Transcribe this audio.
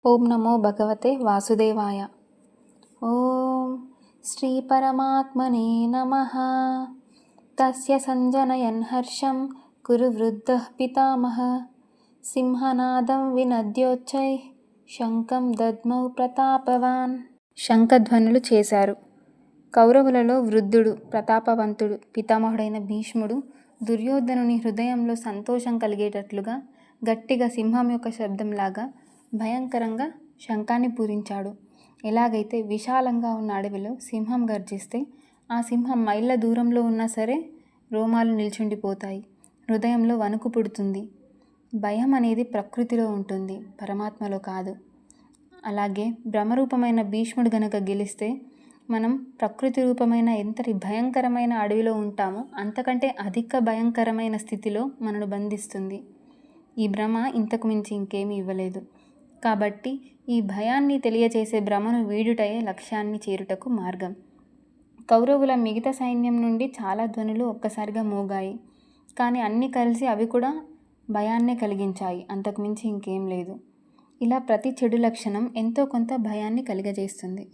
ఓం నమో భగవతే వాసుదేవాయ. ఓం శ్రీ పరమాత్మనే నమః. తస్య సంజనయన్ హర్షం కురు వృద్ధః పితామహ. సింహనాదం వినద్యోచ్చై శంఖం దద్మౌ ప్రతాపవాన్. శంఖధ్వనులు చేశారు. కౌరవులలో వృద్ధుడు, ప్రతాపవంతుడు, పితామహుడైన భీష్ముడు దుర్యోధనుని హృదయంలో సంతోషం కలిగేటట్లుగా గట్టిగా సింహం యొక్క శబ్దంలాగా భయంకరంగా శంఖాన్ని పూరించాడు. ఎలాగైతే విశాలంగా ఉన్న అడవిలో సింహం గర్జిస్తే ఆ సింహం మైళ్ళ దూరంలో ఉన్నా సరే రోమాలు నిల్చుండిపోతాయి, హృదయంలో వణుకు పుడుతుంది. భయం అనేది ప్రకృతిలో ఉంటుంది, పరమాత్మలో కాదు. అలాగే బ్రహ్మరూపమైన భీష్ముడు గనక గెలిస్తే మనం ప్రకృతి రూపమైన ఎంతటి భయంకరమైన అడవిలో ఉంటామో అంతకంటే అధిక భయంకరమైన స్థితిలో మనను బంధిస్తుంది. ఈ భ్రమ ఇంతకు మించి ఇంకేమీ ఇవ్వలేదు. కాబట్టి ఈ భయాన్ని తెలియచేసే భ్రమను వీడుటయే లక్ష్యాన్ని చేరుటకు మార్గం. కౌరవుల మిగతా సైన్యం నుండి చాలా ధ్వనులు ఒక్కసారిగా మోగాయి. కానీ అన్నీ కలిసి అవి కూడా భయాన్నే కలిగించాయి, అంతకుమించి ఇంకేం లేదు. ఇలా ప్రతి చెడు లక్షణం ఎంతో కొంత భయాన్ని కలిగజేస్తుంది.